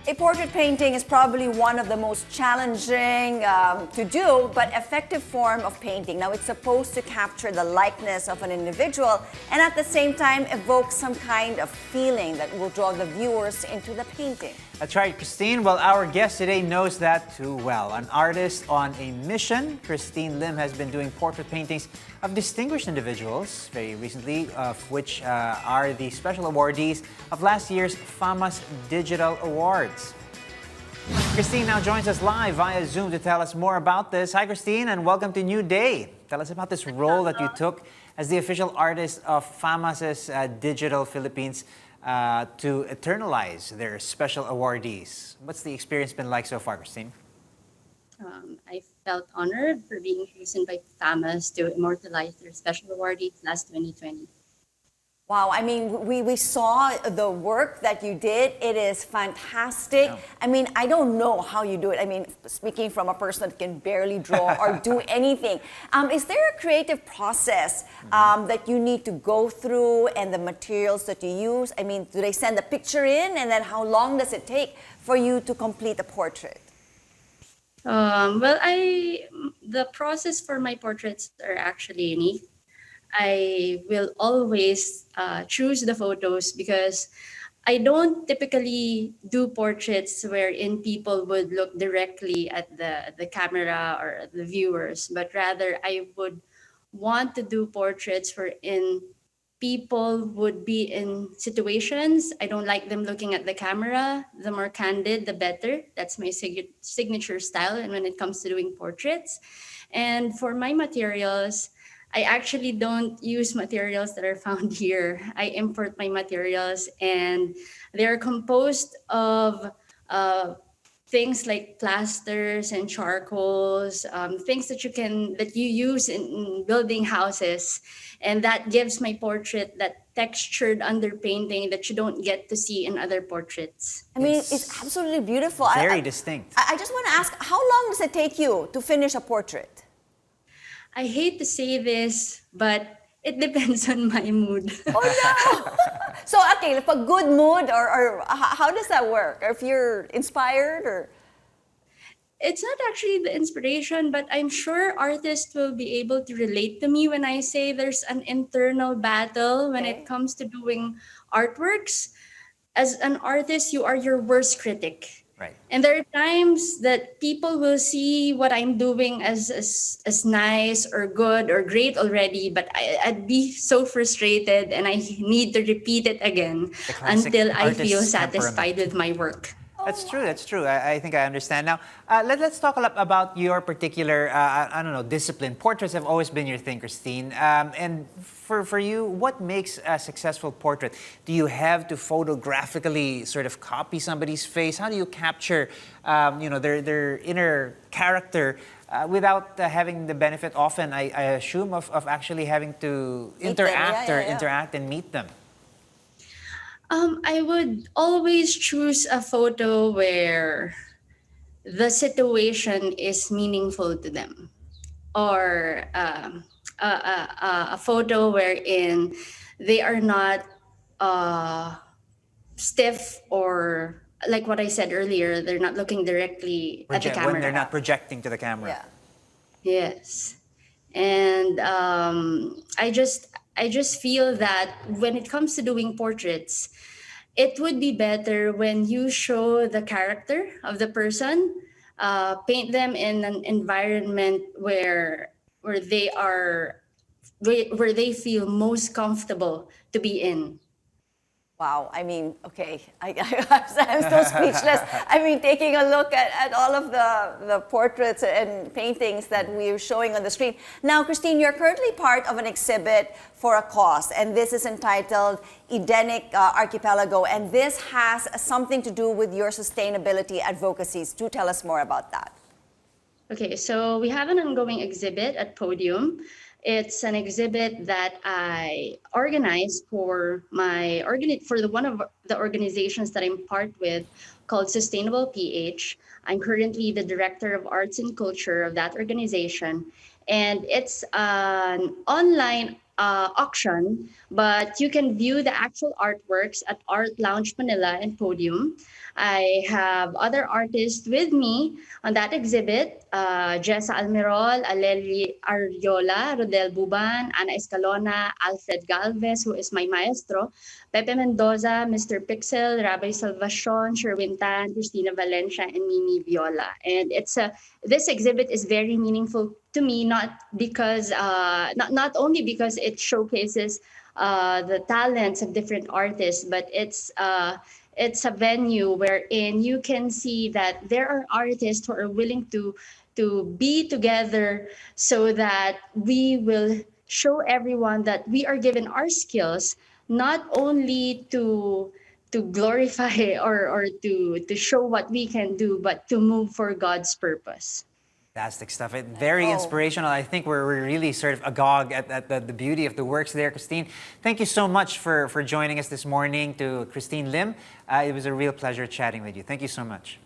A portrait painting is probably one of the most challenging to do but effective form of painting. Now, it's supposed to capture the likeness of an individual and at the same time evoke some kind of feeling that will draw the viewers into the painting. That's right, Christine. Well, our guest today knows that too well. An artist on a mission, Christine Lim has been doing portrait paintings of distinguished individuals, very recently, of which are the special awardees of last year's FAMAS Digital Awards. Christine now joins us live via Zoom to tell us more about this. Hi, Christine, and welcome to New Day. Tell us about this role that you took as the official artist of FAMAS Digital Philippines to eternalize their special awardees. What's the experience been like so far, Christine? I felt honored for being chosen by FAMAS to immortalize their special awardees last 2020. Wow, I mean, we saw the work that you did. It is fantastic. Yeah. I mean, I don't know how you do it. I mean, speaking from a person that can barely draw or do anything. Is there a creative process that you need to go through and the materials that you use? I mean, do they send a picture in and then how long does it take for you to complete a portrait? The process for my portraits are actually unique. I will always choose the photos because I don't typically do portraits wherein people would look directly at the camera or the viewers, but rather I would want to do portraits wherein people would be in situations. I don't like them looking at the camera. The more candid, the better. That's my signature style. And when it comes to doing portraits, and for my materials, I actually don't use materials that are found here. I import my materials, and they're composed of things like plasters and charcoals, things that you use in building houses, and that gives my portrait that textured underpainting that you don't get to see in other portraits. I mean, it's absolutely beautiful. Very distinct. I just want to ask, how long does it take you to finish a portrait? I hate to say this, but it depends on my mood. Oh no! So, okay, if a good mood, or how does that work? Or if you're inspired, or? It's not actually the inspiration, but I'm sure artists will be able to relate to me when I say there's an internal battle when it comes to doing artworks. As an artist, you are your worst critic. Right. And there are times that people will see what I'm doing as nice or good or great already, but I'd be so frustrated and I need to repeat it again until I feel satisfied with my work. That's true. That's true. I think I understand now. Let's talk a lot about your particular, discipline. Portraits have always been your thing, Christine. And for you, what makes a successful portrait? Do you have to photographically sort of copy somebody's face? How do you capture, their inner character without having the benefit? Often, I assume of actually having to interact and meet them. I would always choose a photo where the situation is meaningful to them, or a photo wherein they are not stiff, or like what I said earlier, they're not looking directly at the camera. When they're not projecting to the camera. Yeah. Yes. And I just feel that when it comes to doing portraits, it would be better when you show the character of the person, paint them in an environment where they feel most comfortable to be in. Wow, I mean, okay, I'm so speechless. I mean, taking a look at all of the portraits and paintings that we're showing on the screen. Now, Christine, you're currently part of an exhibit for a cause, and this is entitled Edenic Archipelago, and this has something to do with your sustainability advocacies. Do tell us more about that. Okay, so we have an ongoing exhibit at Podium. It's an exhibit that I organized for one of the organizations that I'm part with, called Sustainable PH. I'm currently the Director of Arts and Culture of that organization, and it's an online auction, but you can view the actual artworks at Art Lounge Manila and Podium. I have other artists with me on that exhibit, Jessa Almirol, Aleli Ariola, Rodel Buban, Ana Escalona, Alfred Galvez, who is my maestro, Pepe Mendoza, Mr. Pixel, Rabbi Salvacion, Sherwin Tan, Cristina Valencia, and Mimi Viola. And this exhibit is very meaningful to me, not because not only because it showcases the talents of different artists, but it's a venue wherein you can see that there are artists who are willing to be together so that we will show everyone that we are given our skills not only to glorify or to show what we can do, but to move for God's purpose. Fantastic stuff. Very inspirational. I think we're really sort of agog at the beauty of the works there, Christine. Thank you so much for joining us this morning. To Christine Lim, it was a real pleasure chatting with you. Thank you so much.